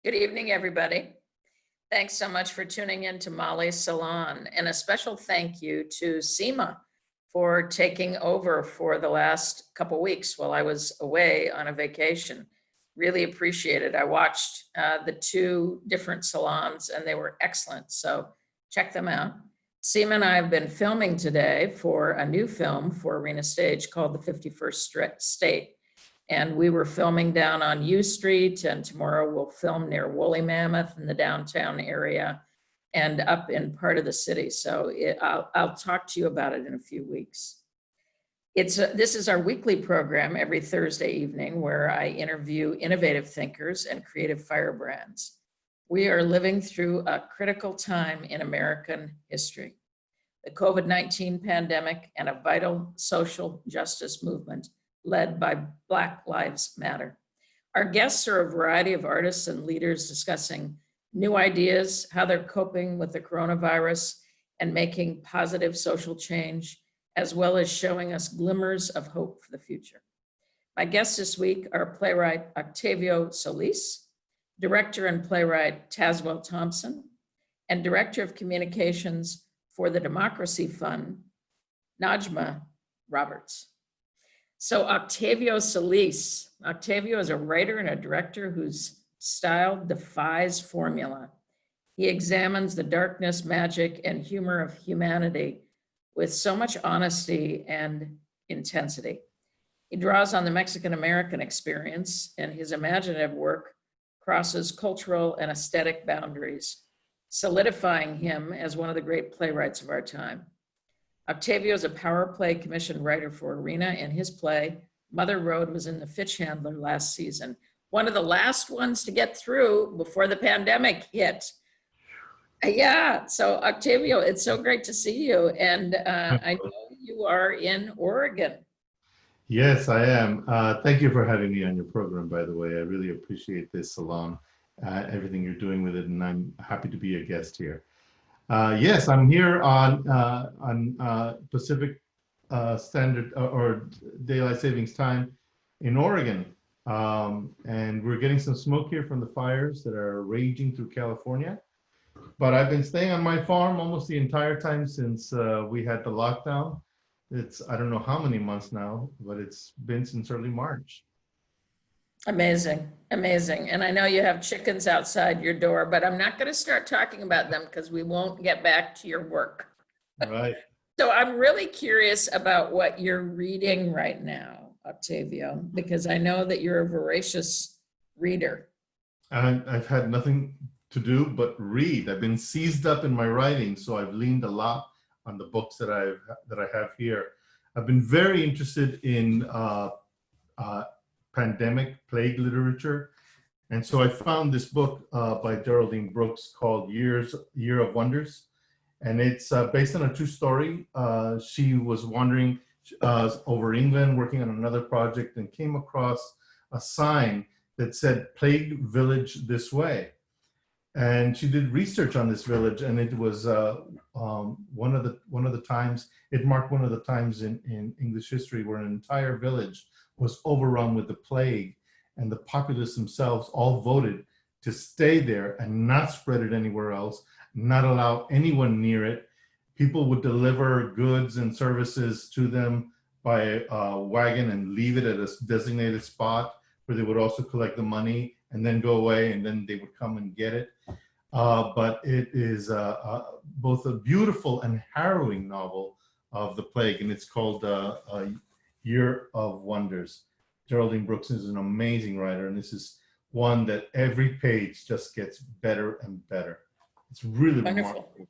Good evening, everybody. Thanks so much for tuning in to Molly's Salon, and a special thank you to Seema for taking over for the last couple weeks while I was away on a vacation. Really appreciate it. I watched the two different salons and they were excellent, so check them out. Seema and I have been filming today for a new film for Arena Stage called The 51st State. And we were filming down on U Street, and tomorrow we'll film near Woolly Mammoth in the downtown area and up in part of the city. So I'll talk to you about it in a few weeks. This is our weekly program every Thursday evening where I interview innovative thinkers and creative firebrands. We are living through a critical time in American history. The COVID-19 pandemic and a vital social justice movement led by Black Lives Matter. Our guests are a variety of artists and leaders discussing new ideas, how they're coping with the coronavirus and making positive social change, as well as showing us glimmers of hope for the future. My guests this week are playwright Octavio Solis, director and playwright Tazewell Thompson, and director of communications for the Democracy Fund, Najma Roberts. So Octavio Solis. Octavio is a writer and a director whose style defies formula. He examines the darkness, magic, and humor of humanity with so much honesty and intensity. He draws on the Mexican-American experience, and his imaginative work crosses cultural and aesthetic boundaries, solidifying him as one of the great playwrights of our time. Octavio is a power play commissioned writer for Arena, and his play, Mother Road, was in the Fitch Handler last season. One of the last ones to get through before the pandemic hit. Yeah, so Octavio, it's so great to see you. And I know you are in Oregon. Yes, I am. Thank you for having me on your program, by the way. I really appreciate this salon, everything you're doing with it, and I'm happy to be a guest here. Yes, I'm here on Pacific Standard or Daylight Savings Time in Oregon. And we're getting some smoke here from the fires that are raging through California. But I've been staying on my farm almost the entire time since we had the lockdown. It's, I don't know how many months now, but it's been since early March. Amazing, amazing. And I know you have chickens outside your door, but I'm not going to start talking about them because we won't get back to your work. Right. So I'm really curious about what you're reading right now, Octavio, because I know that you're a voracious reader. I've had nothing to do but read. I've been seized up in my writing, so I've leaned a lot on the books that I have here. I've been very interested in pandemic plague literature, and so I found this book by Geraldine Brooks called Year of Wonders, and it's based on a true story. She was wandering over England working on another project and came across a sign that said "Plague Village This Way." And she did research on this village, and it was one of the times, it marked one of the times in English history where an entire village was overrun with the plague, and the populace themselves all voted to stay there and not spread it anywhere else, not allow anyone near it. People would deliver goods and services to them by wagon and leave it at a designated spot where they would also collect the money and then go away, and then they would come and get it. But it is both a beautiful and harrowing novel of the plague, and it's called Year of Wonders. Geraldine Brooks is an amazing writer, and this is one that every page just gets better and better. It's really Wonderful. remarkable.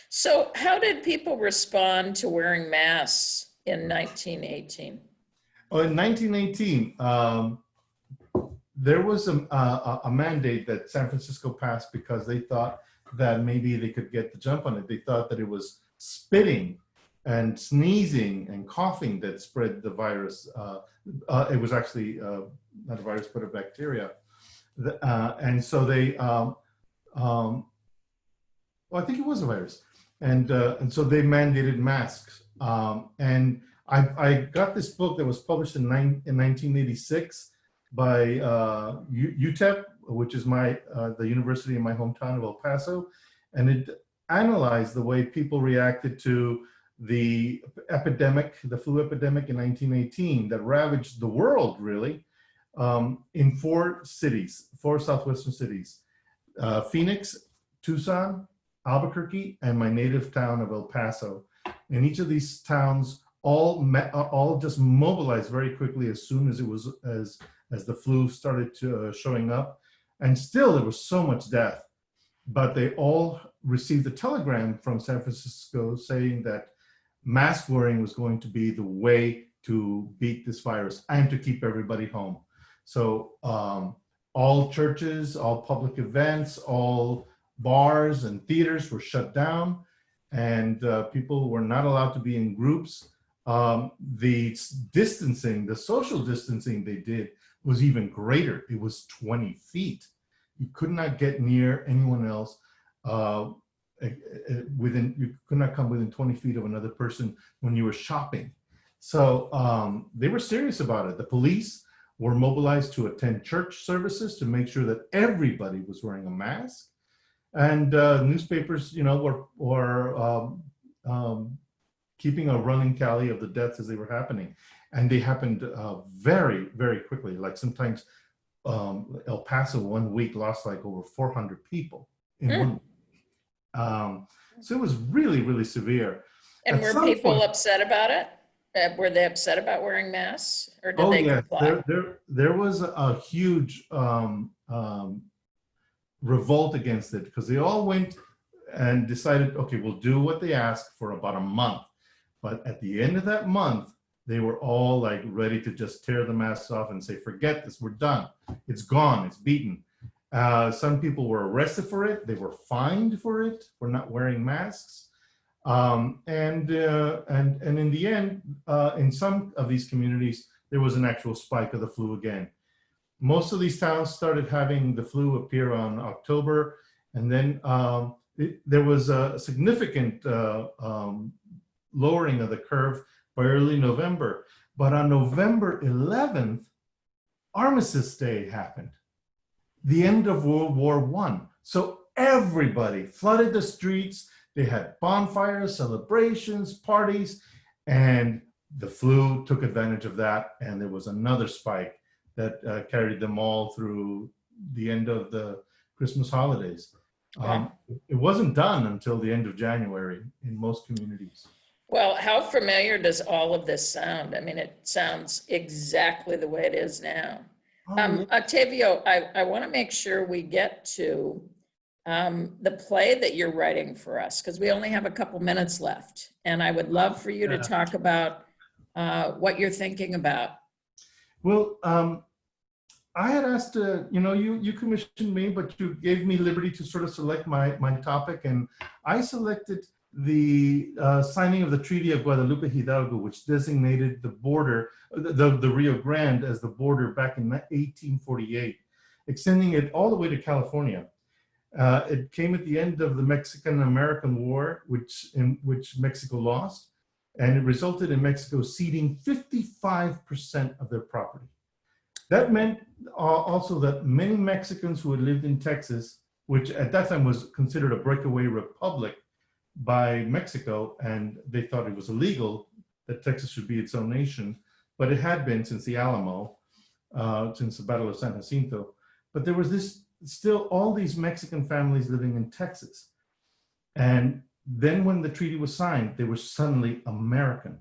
So how did people respond to wearing masks in 1918? Oh, in 1918, there was a mandate that San Francisco passed because they thought that maybe they could get the jump on it. They thought that it was spitting and sneezing and coughing that spread the virus. It was actually not a virus, but a bacteria. And so they, well, I think it was a virus. And so they mandated masks. And I got this book that was published in 1986 by UTEP, which is the university in my hometown of El Paso, and it analyzed the way people reacted to the epidemic, the flu epidemic in 1918 that ravaged the world, really, in four southwestern cities: Phoenix, Tucson, Albuquerque, and my native town of El Paso. And each of these towns all just mobilized very quickly as soon as it was as the flu started to showing up, and still there was so much death. But they all received a telegram from San Francisco saying that mask wearing was going to be the way to beat this virus and to keep everybody home. So all churches, all public events, all bars and theaters were shut down, and people were not allowed to be in groups. The distancing, the social distancing they did was even greater. It was 20 feet. You could not get near anyone else. You could not come within 20 feet of another person when you were shopping. So they were serious about it. The police were mobilized to attend church services to make sure that everybody was wearing a mask. And newspapers, were keeping a running tally of the deaths as they were happening. And they happened very, very quickly. Like sometimes El Paso 1 week lost like over 400 people in 1 week. So it was really, really severe. And were people upset about it? Were they upset about wearing masks, or did they comply? There was a huge revolt against it, because they all went and decided, okay, we'll do what they asked for about a month. But at the end of that month, they were all like ready to just tear the masks off and say, forget this, we're done. It's gone, it's beaten. Some people were arrested for it. They were fined for it, for not wearing masks. And in the end, in some of these communities, there was an actual spike of the flu again. Most of these towns started having the flu appear on October, and then there was a significant lowering of the curve by early November. But on November 11th, Armistice Day happened, the end of World War I. So everybody flooded the streets. They had bonfires, celebrations, parties, and the flu took advantage of that. And there was another spike that carried them all through the end of the Christmas holidays. It wasn't done until the end of January in most communities. Well, how familiar does all of this sound? I mean, it sounds exactly the way it is now. Octavio, I want to make sure we get to the play that you're writing for us, because we only have a couple minutes left. And I would love for you to talk about what you're thinking about. Well, I had asked, you commissioned me, but you gave me liberty to sort of select my topic. And I selected the signing of the Treaty of Guadalupe Hidalgo, which designated the border, the Rio Grande, as the border back in 1848, extending it all the way to California. It came at the end of the Mexican-American War, in which Mexico lost, and it resulted in Mexico ceding 55% of their property. That meant also that many Mexicans who had lived in Texas, which at that time was considered a breakaway republic by Mexico, and they thought it was illegal that Texas should be its own nation, but it had been since the Alamo, since the Battle of San Jacinto. But there was still all these Mexican families living in Texas. And then when the treaty was signed, they were suddenly American.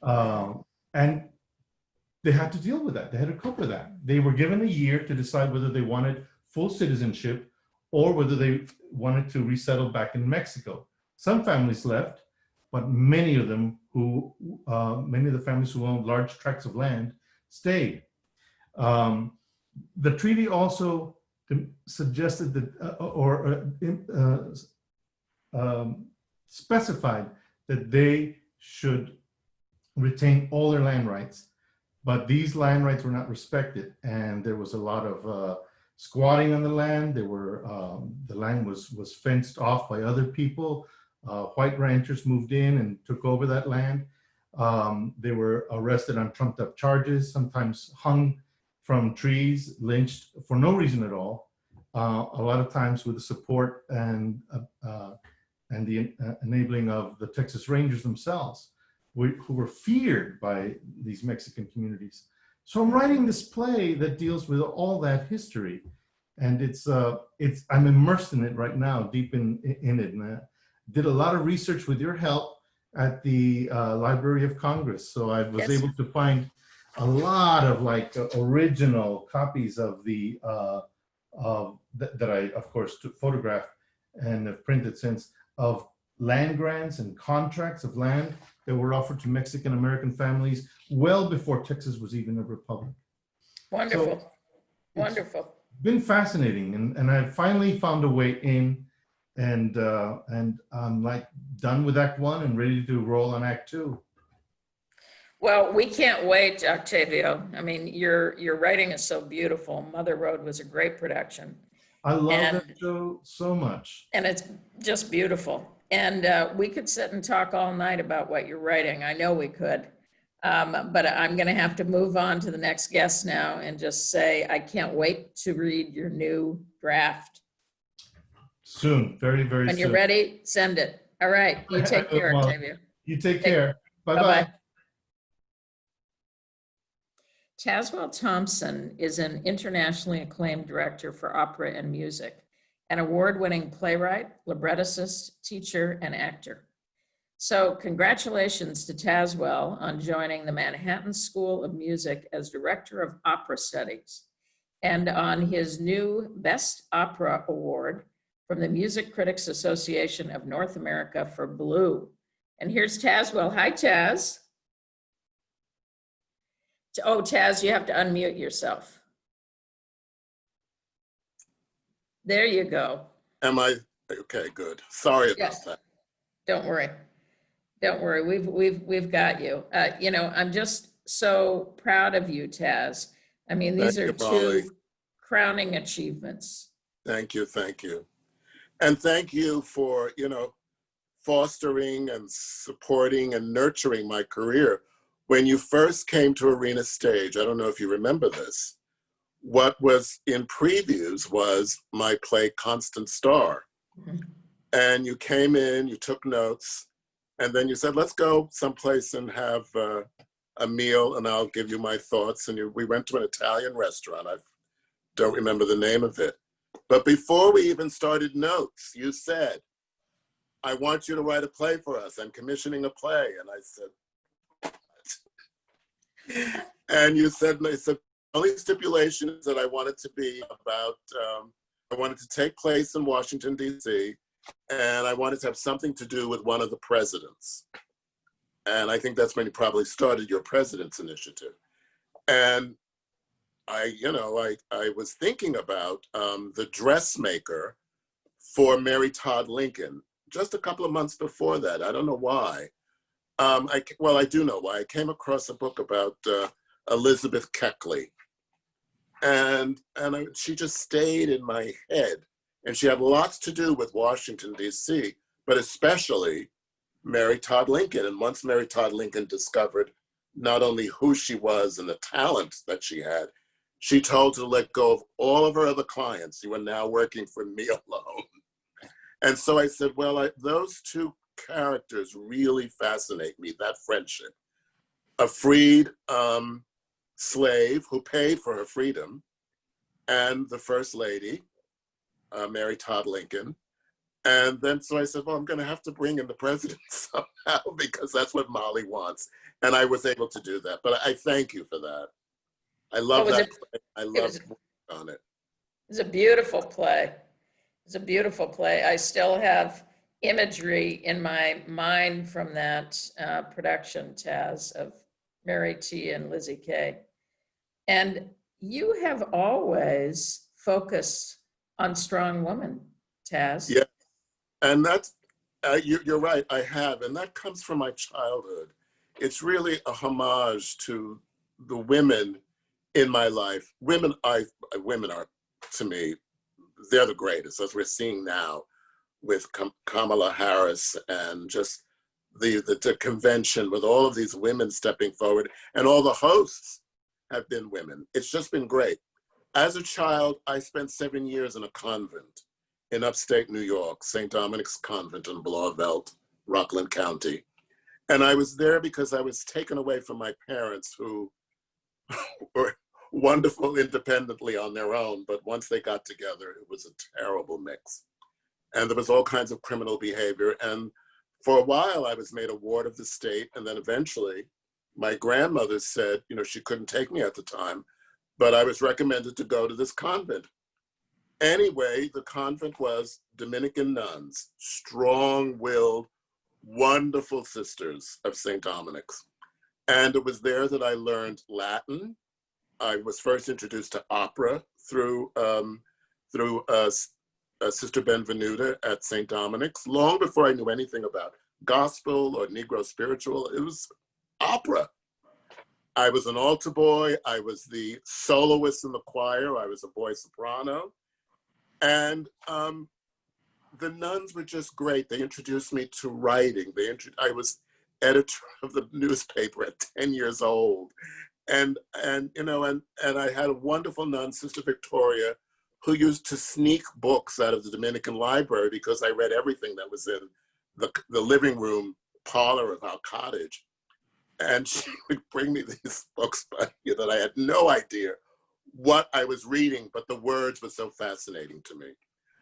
And they had to deal with that. They had to cope with that. They were given a year to decide whether they wanted full citizenship or whether they wanted to resettle back in Mexico. Some families left, but many of them many of the families who owned large tracts of land stayed. The treaty also suggested that, specified that they should retain all their land rights, but these land rights were not respected, and there was a lot of squatting on the land. The land was fenced off by other people. White ranchers moved in and took over that land. They were arrested on trumped up charges, sometimes hung from trees, lynched for no reason at all. A lot of times with the support and the enabling of the Texas Rangers themselves, who were feared by these Mexican communities. So I'm writing this play that deals with all that history, and I'm immersed in it right now, deep in it, and I did a lot of research with your help at the Library of Congress. So I was able to find a lot of like original copies of the that I, of course, photographed and have printed since, of land grants and contracts of land that were offered to Mexican American families well before Texas was even a republic. Wonderful. So Wonderful. been fascinating, and I finally found a way in, and I'm like done with Act 1 and ready to roll on Act 2. Well, we can't wait, Octavio. I mean, your writing is so beautiful. Mother Road was a great production. I love that show so much. And it's just beautiful. And we could sit and talk all night about what you're writing. I know we could. But I'm going to have to move on to the next guest now and just say I can't wait to read your new draft. Soon, very, very soon. When you're ready, send it. All right. You take care, Octavio. You take care. Bye-bye. Bye-bye. Tazewell Thompson is an internationally acclaimed director for opera and music, an award-winning playwright, librettist, teacher, and actor. So congratulations to Tazewell on joining the Manhattan School of Music as Director of Opera Studies and on his new Best Opera Award from the Music Critics Association of North America for Blue. And here's Tazewell. Hi, Taz. Oh, Taz, you have to unmute yourself. There you go. Am I okay? Good. Sorry about that. Don't worry. Don't worry. We've got you. You know, I'm just so proud of you, Taz. I mean, these are two crowning achievements. Thank you. Thank you. And thank you for, fostering and supporting and nurturing my career. When you first came to Arena Stage, I don't know if you remember this, what was in previews was my play Constant Star. Mm-hmm. And you came in, you took notes, and then you said, let's go someplace and have a meal and I'll give you my thoughts. And we went to an Italian restaurant. I don't remember the name of it. But before we even started notes, you said, I want you to write a play for us. I'm commissioning a play. And I said, and you said, the only stipulation is that I want it to be about, I want it to take place in Washington, D.C., and I wanted to have something to do with one of the presidents. And I think that's when you probably started your President's Initiative. And I was thinking about the dressmaker for Mary Todd Lincoln just a couple of months before that. I don't know why. I do know why. I came across a book about Elizabeth Keckley, and she just stayed in my head. And she had lots to do with Washington, D.C., but especially Mary Todd Lincoln. And once Mary Todd Lincoln discovered not only who she was and the talents that she had, she told her to let go of all of her other clients. You are now working for me alone. And so I said, well, those two characters really fascinate me, that friendship. A freed slave who paid for her freedom, and the First Lady, Mary Todd Lincoln. And then so I said, well, I'm going to have to bring in the president somehow because that's what Molly wants. And I was able to do that. But I thank you for that. I love that play. I love working on it. It's a beautiful play. It's a beautiful play. I still have imagery in my mind from that production, Taz, of Mary T. and Lizzie K. And you have always focused on strong women, Taz. Yeah, and that's, you're right, I have. And that comes from my childhood. It's really a homage to the women in my life. Women are, to me, they're the greatest, as we're seeing now with Kamala Harris and just the convention with all of these women stepping forward and all the hosts. have been women. It's just been great. As a child, I spent 7 years in a convent in upstate New York, St. Dominic's Convent in Blauvelt, Rockland County. And I was there because I was taken away from my parents, who were wonderful independently on their own, but once they got together, it was a terrible mix. And there was all kinds of criminal behavior. And for a while, I was made a ward of the state. And then eventually, my grandmother said, she couldn't take me at the time, but I was recommended to go to this convent. Anyway, the convent was Dominican nuns, strong-willed, wonderful sisters of St. Dominic's. And it was there that I learned Latin. I was first introduced to opera through Sister Benvenuta at St. Dominic's, long before I knew anything about gospel or Negro spiritual. It was opera. I was an altar boy. I was the soloist in the choir. I was a boy soprano. And the nuns were just great. They introduced me to writing. I was editor of the newspaper at 10 years old. And I had a wonderful nun, Sister Victoria, who used to sneak books out of the Dominican library because I read everything that was in the living room parlor of our cottage. And she would bring me these books that I had no idea what I was reading, but the words were so fascinating to me.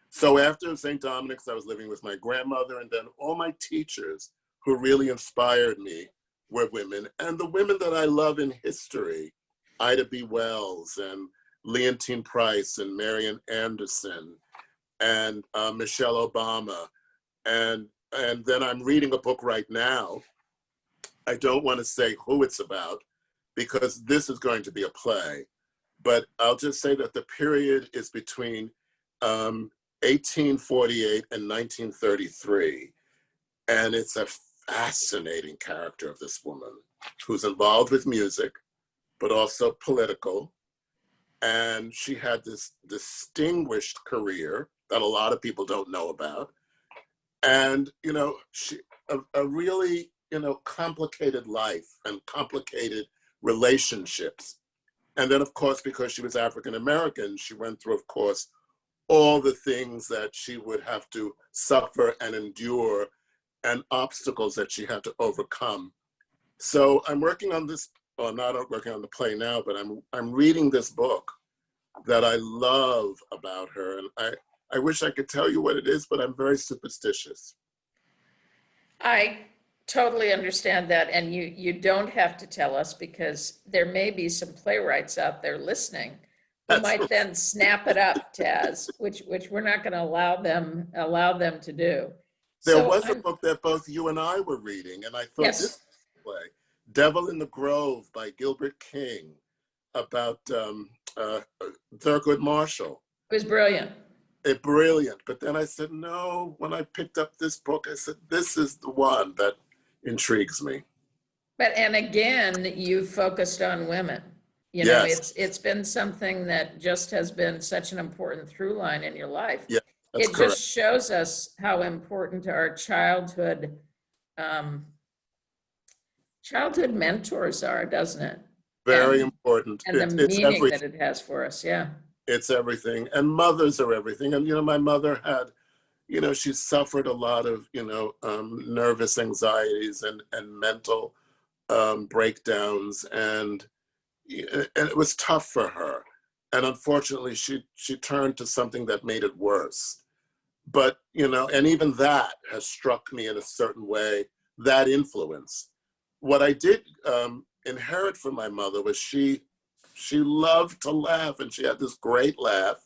So after St. Dominic's, I was living with my grandmother, and then all my teachers who really inspired me were women. And the women that I love in history, Ida B. Wells and Leontine Price and Marian Anderson and Michelle Obama. And then I'm reading a book right now. I don't want to say who it's about because this is going to be a play, but I'll just say that the period is between 1848 and 1933. And it's a fascinating character of this woman who's involved with music, but also political. And she had this distinguished career that a lot of people don't know about. And, she a really, complicated life and complicated relationships. And then, of course, because she was African-American, she went through, of course, all the things that she would have to suffer and endure and obstacles that she had to overcome. So I'm working on this, well, I'm not working on the play now, but I'm reading this book that I love about her. And I wish I could tell you what it is, but I'm very superstitious. I totally understand that. And you don't have to tell us because there may be some playwrights out there listening who might then snap it up, Taz, which we're not going to allow them to do. There was a book that both you and I were reading, and I thought yes. this play, Devil in the Grove by Gilbert King, about Thurgood Marshall. It was brilliant. Brilliant. But then I said, no, when I picked up this book, I said, this is the one that intrigues me. And again, you focused on women. Yes. It's been something that just has been such an important through line in your life. Yeah, that's it correct. Just shows us how important our childhood mentors are, doesn't it? Very important. And the meaning that it has for us, yeah. It's everything. And mothers are everything. And, my mother had, she suffered a lot of, nervous anxieties and mental breakdowns. And it was tough for her. And unfortunately, she turned to something that made it worse. But, and even that has struck me in a certain way, that influence. What I did inherit from my mother was she loved to laugh, and she had this great laugh.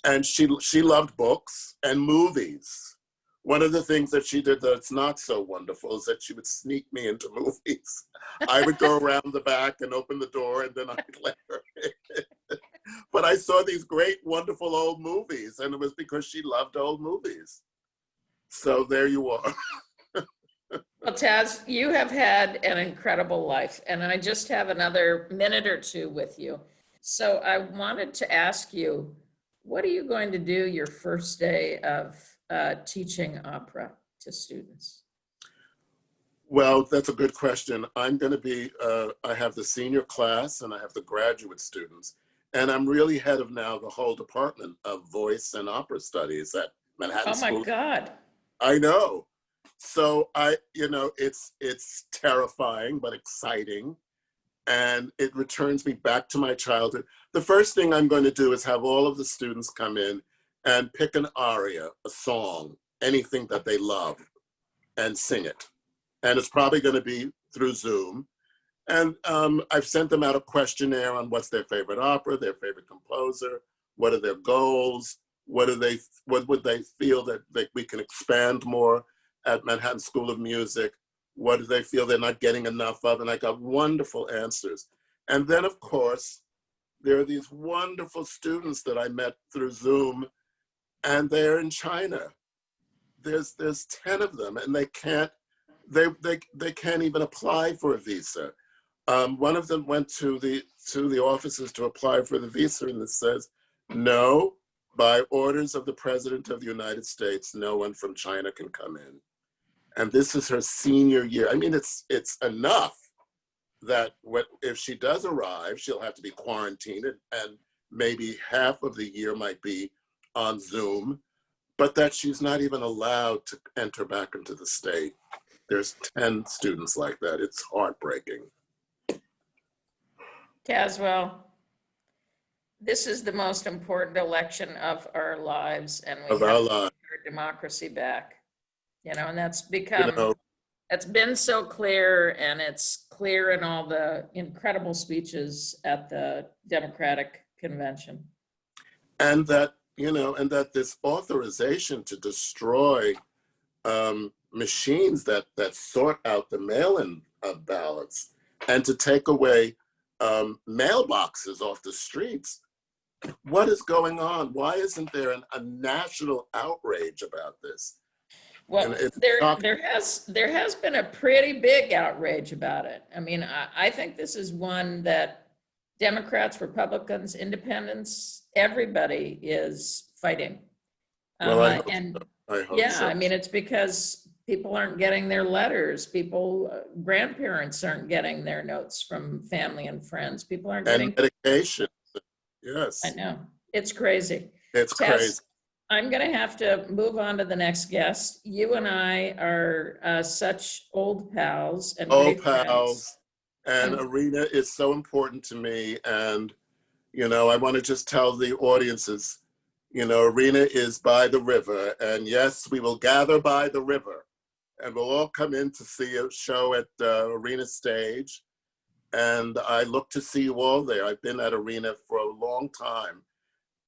And she loved books and movies. One of the things that she did that's not so wonderful is that she would sneak me into movies. I would go around the back and open the door, and then I'd let her in. But I saw these great, wonderful old movies, and it was because she loved old movies. So there you are. Well, Taz, you have had an incredible life, and I just have another minute or two with you. So I wanted to ask you, what are you going to do your first day of teaching opera to students? Well, that's a good question. I'm going to be, I have the senior class and I have the graduate students. And I'm really head of now the whole department of voice and opera studies at Manhattan Oh my School. God. I know. So it's terrifying, but exciting. And it returns me back to my childhood. The first thing I'm going to do is have all of the students come in and pick an aria, a song, anything that they love, and sing it. And it's probably going to be through Zoom. And I've sent them out a questionnaire on what's their favorite opera, their favorite composer, what are their goals, what would they feel that we can expand more at Manhattan School of Music, what do they feel they're not getting enough of, and I got wonderful answers. And then of course, there are these wonderful students that I met through Zoom, and they're in China. There's 10 of them, and they can't even apply for a visa. One of them went to the offices to apply for the visa, and it says, no, by orders of the President of the United States, no one from China can come in. And this is her senior year. I mean, it's enough that if she does arrive, she'll have to be quarantined, and maybe half of the year might be on Zoom, but that she's not even allowed to enter back into the state. There's 10 students like that. It's heartbreaking. Tazewell, this is the most important election of our lives, and we Of have our to lives. get our democracy back. And that's You become, know, it's been so clear, and it's clear in all the incredible speeches at the Democratic convention. and that this authorization to destroy machines that sort out the mail-in ballots, and to take away mailboxes off the streets. What is going on? Why isn't there a national outrage about this? Well, there has been a pretty big outrage about it. I mean, I think this is one that Democrats, Republicans, Independents, everybody is fighting. Well, I hope Yeah, so. I mean, it's because people aren't getting their letters. Grandparents aren't getting their notes from family and friends. People aren't And getting. medication. Yes. I know. It's crazy. It's Tess, crazy. I'm going to have to move on to the next guest. You and I are such old pals and Old great pals. friends. And Arena is so important to me. And, I want to just tell the audiences, Arena is by the river. And yes, we will gather by the river. And we'll all come in to see a show at Arena Stage. And I look to see you all there. I've been at Arena for a long time.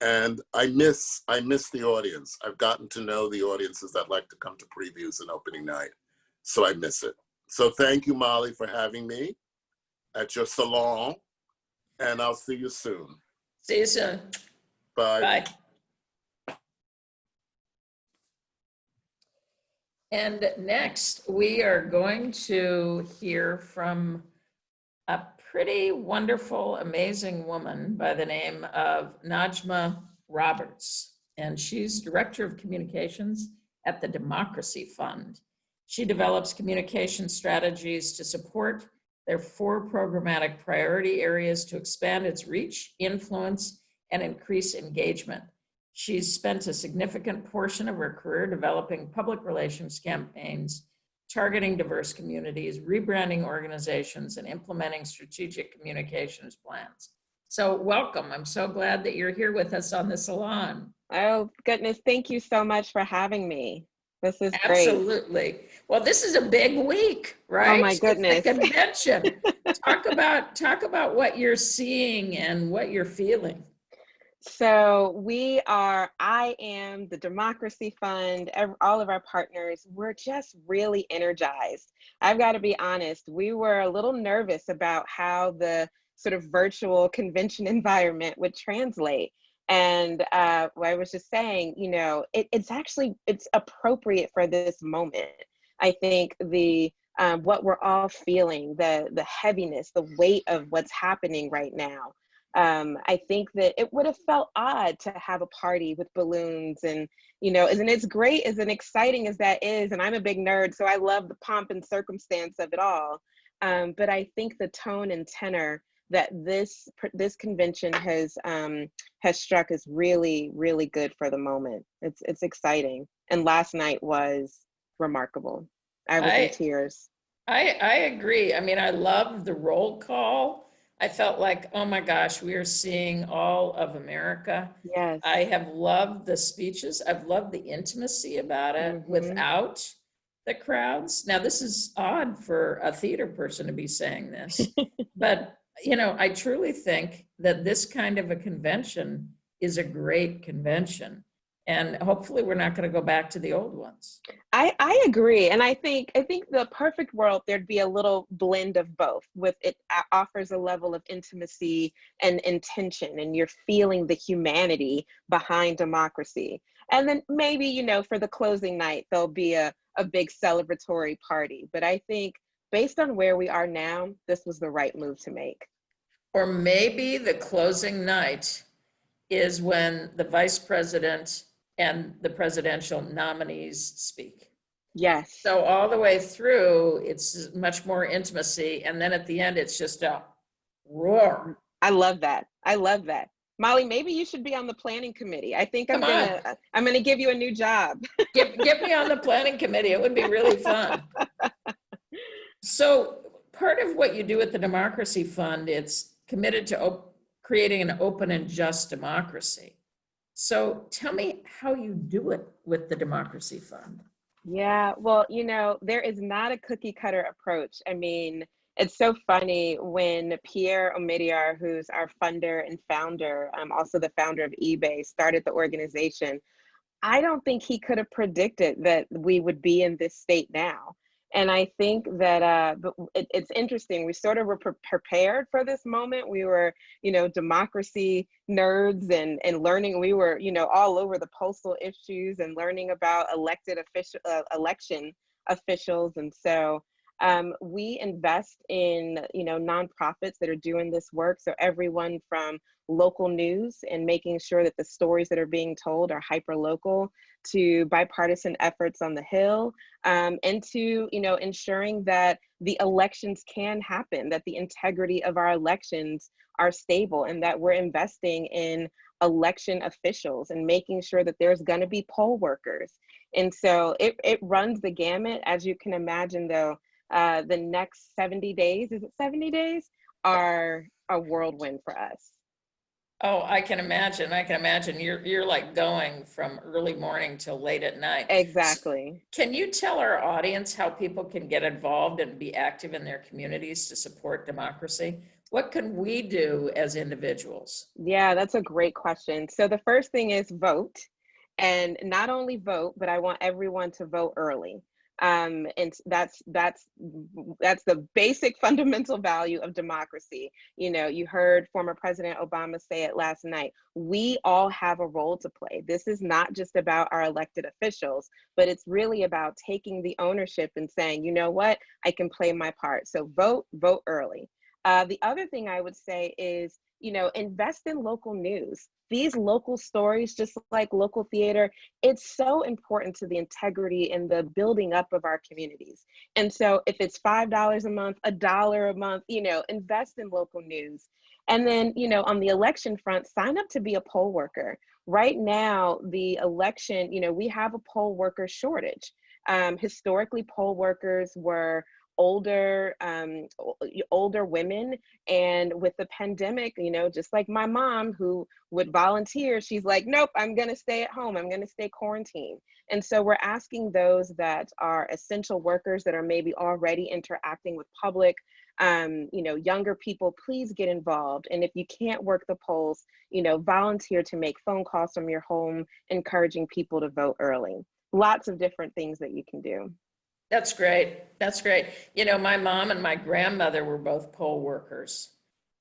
And I miss the audience. I've gotten to know the audiences that like to come to previews and opening night. So I miss it. So thank you, Molly, for having me at your salon. And I'll see you soon. See you soon. Bye. Bye. And next, we are going to hear from a pretty wonderful, amazing woman by the name of Najma Roberts. And she's Director of Communications at the Democracy Fund. She develops communication strategies to support their 4 programmatic priority areas to expand its reach, influence, and increase engagement. She's spent a significant portion of her career developing public relations campaigns, targeting diverse communities, rebranding organizations, and implementing strategic communications plans. So welcome. I'm so glad that you're here with us on the Salon. Oh, goodness. Thank you so much for having me. This is great. Absolutely. Well, this is a big week, right? Oh my goodness. It's the convention. Talk about what you're seeing and what you're feeling. So I am the Democracy Fund, all of our partners, we're just really energized. I've got to be honest, we were a little nervous about how the sort of virtual convention environment would translate. And I was just saying, it's appropriate for this moment. I think what we're all feeling, the heaviness, the weight of what's happening right now, I think that it would have felt odd to have a party with balloons and, and it's great, as and exciting as that is. And I'm a big nerd, so I love the pomp and circumstance of it all. But I think the tone and tenor that this convention has struck is really, really good for the moment. It's exciting. And last night was remarkable. I was in tears. I agree. I mean, I love the roll call. I felt like, oh my gosh, we are seeing all of America. Yes. I have loved the speeches. I've loved the intimacy about it without the crowds. Now, this is odd for a theater person to be saying this, but I truly think that this kind of a convention is a great convention. And hopefully we're not going to go back to the old ones. I agree. And I think the perfect world, there'd be a little blend of both. With it offers a level of intimacy and intention, and you're feeling the humanity behind democracy. And then maybe, for the closing night, there'll be a big celebratory party. But I think based on where we are now, this was the right move to make. Or maybe the closing night is when the vice president and the presidential nominees speak. Yes. So all the way through, it's much more intimacy. And then at the end, it's just a roar. I love that. Molly, maybe you should be on the planning committee. I think I'm gonna give you a new job. Get me on the planning committee. It would be really fun. So part of what you do at the Democracy Fund, it's committed to creating an open and just democracy. So tell me how you do it with the Democracy Fund. Yeah, well, there is not a cookie cutter approach. I mean, it's so funny when Pierre Omidyar, who's our funder and founder, also the founder of eBay, started the organization. I don't think he could have predicted that we would be in this state now. And I think that it's interesting. We sort of were prepared for this moment. We were, democracy nerds and learning. We were, all over the postal issues and learning about election officials. And so we invest in, nonprofits that are doing this work. So everyone from local news and making sure that the stories that are being told are hyper local, to bipartisan efforts on the Hill, and to ensuring that the elections can happen, that the integrity of our elections are stable, and that we're investing in election officials and making sure that there's going to be poll workers. And so it runs the gamut. As you can imagine, though, the next 70 days, is it 70 days, are a whirlwind for us. Oh, I can imagine. You're like going from early morning till late at night. Exactly. So can you tell our audience how people can get involved and be active in their communities to support democracy? What can we do as individuals? Yeah, that's a great question. So the first thing is vote, and not only vote, but I want everyone to vote early. And that's the basic fundamental value of democracy. You heard former President Obama say it last night. We all have a role to play. This is not just about our elected officials, but it's really about taking the ownership and saying, you know what, I can play my part. So vote early. The other thing I would say is, invest in local news. These local stories, just like local theater, it's so important to the integrity and the building up of our communities. And so if it's $5 a month, $1 a month, invest in local news. And then, on the election front, sign up to be a poll worker. Right now, the election, we have a poll worker shortage. Historically, poll workers were older women, and with the pandemic, just like my mom who would volunteer, she's like, nope, I'm gonna stay at home, I'm gonna stay quarantined. And so we're asking those that are essential workers that are maybe already interacting with public, younger people, please get involved. And if you can't work the polls, volunteer to make phone calls from your home, encouraging people to vote early. Lots of different things that you can do. That's great. My mom and my grandmother were both poll workers.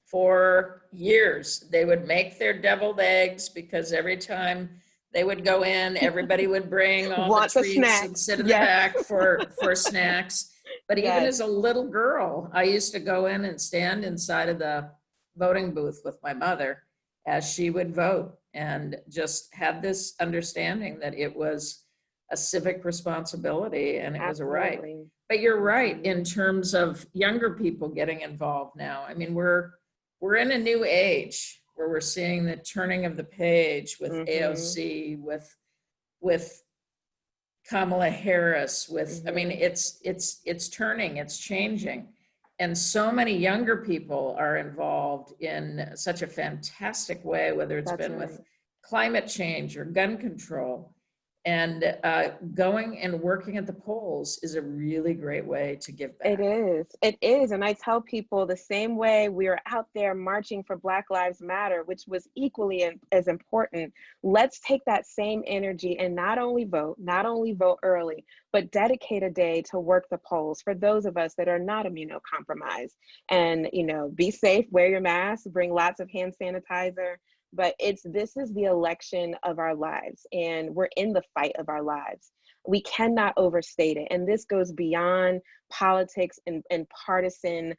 For years, they would make their deviled eggs because every time they would go in, everybody would bring all the treats and sit in the back for snacks. But even as a little girl, I used to go in and stand inside of the voting booth with my mother as she would vote, and just had this understanding that it was a civic responsibility and it was a right. Absolutely. But you're right in terms of younger people getting involved now. I mean, we're in a new age where we're seeing the turning of the page with AOC, with Kamala Harris, with, I mean, it's turning, it's changing. And so many younger people are involved in such a fantastic way, whether it's That's been right. with climate change or gun control. And going and working at the polls is a really great way to give back. It is. It is. And I tell people the same way we were out there marching for Black Lives Matter, which was equally as important. Let's take that same energy and not only vote early, but dedicate a day to work the polls for those of us that are not immunocompromised. And, you know, be safe, wear your mask, bring lots of hand sanitizer. But this is the election of our lives, and we're in the fight of our lives. We cannot overstate it. And this goes beyond politics and partisan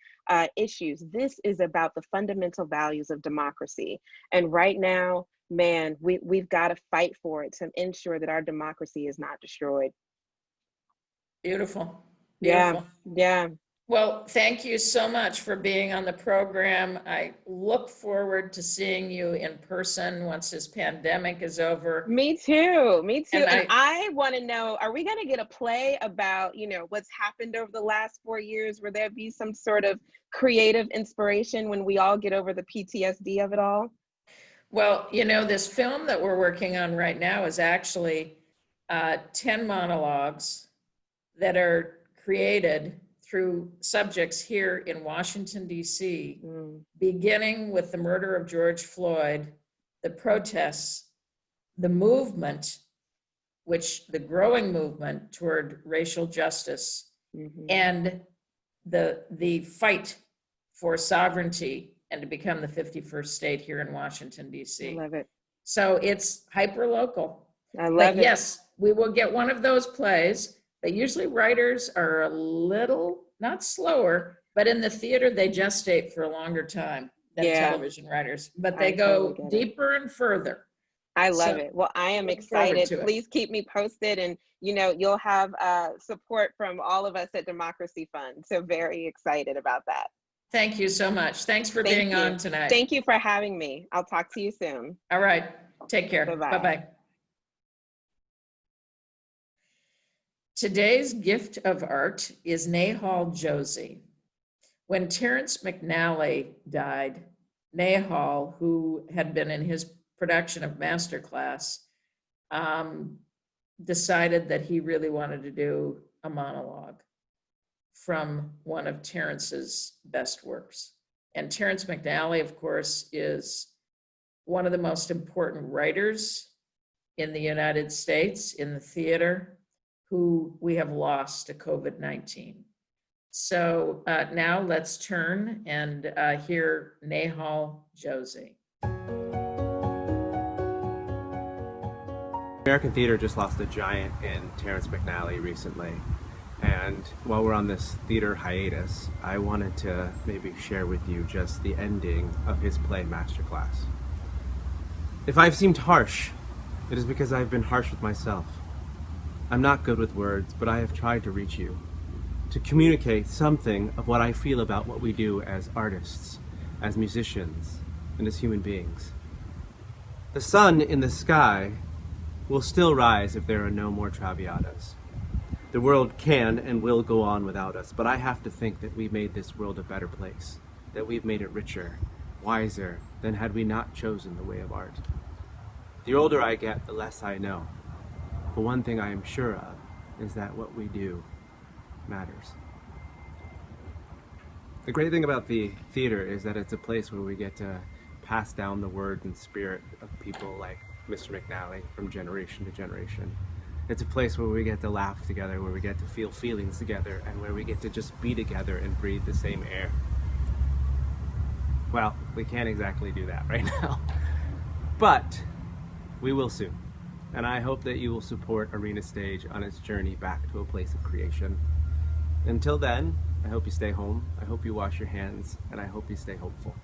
issues. This is about the fundamental values of democracy. And right now, man, we've got to fight for it to ensure that our democracy is not destroyed. Beautiful. Yeah. Well, thank you so much for being on the program. I look forward to seeing you in person once this pandemic is over. Me too. And And I want to know, are we going to get a play about, you know, what's happened over the last 4 years? Will there be some sort of creative inspiration when we all get over the PTSD of it all? Well, you know, this film that we're working on right now is actually 10 monologues that are created through subjects here in Washington, D.C., beginning with the murder of George Floyd, the protests, the movement, the growing movement toward racial justice, and the fight for sovereignty and to become the 51st state here in Washington, D.C. I love it. So it's hyper local. I love it. Yes, we will get one of those plays. But usually writers are a little, not slower, but in the theater, they gestate for a longer time than television writers, but they go deeper and further. I love it. Well, I am excited. Please keep me posted, and you know, you'll have support from all of us at Democracy Fund. So very excited about that. Thank you so much. Thanks for being on tonight. Thank you for having me. I'll talk to you soon. All right. Take care. Bye-bye. Bye-bye. Today's gift of art is Nahal Josie. When Terrence McNally died, Nahal, who had been in his production of Masterclass, decided that he really wanted to do a monologue from one of Terrence's best works. And Terrence McNally, of course, is one of the most important writers in the United States, in the theater, who we have lost to COVID-19. So now let's turn and hear Nahal Josie. American theater just lost a giant in Terrence McNally recently. And while we're on this theater hiatus, I wanted to maybe share with you just the ending of his play Masterclass. If I've seemed harsh, it is because I've been harsh with myself. I'm not good with words, but I have tried to reach you, to communicate something of what I feel about what we do as artists, as musicians, and as human beings. The sun in the sky will still rise if there are no more Traviatas. The world can and will go on without us, but I have to think that we've made this world a better place, that we've made it richer, wiser than had we not chosen the way of art. The older I get, the less I know. But one thing I am sure of is that what we do matters. The great thing about the theater is that it's a place where we get to pass down the word and spirit of people like Mr. McNally from generation to generation. It's a place where we get to laugh together, where we get to feel feelings together, and where we get to just be together and breathe the same air. Well, we can't exactly do that right now, but we will soon. And I hope that you will support Arena Stage on its journey back to a place of creation. Until then, I hope you stay home, I hope you wash your hands, and I hope you stay hopeful.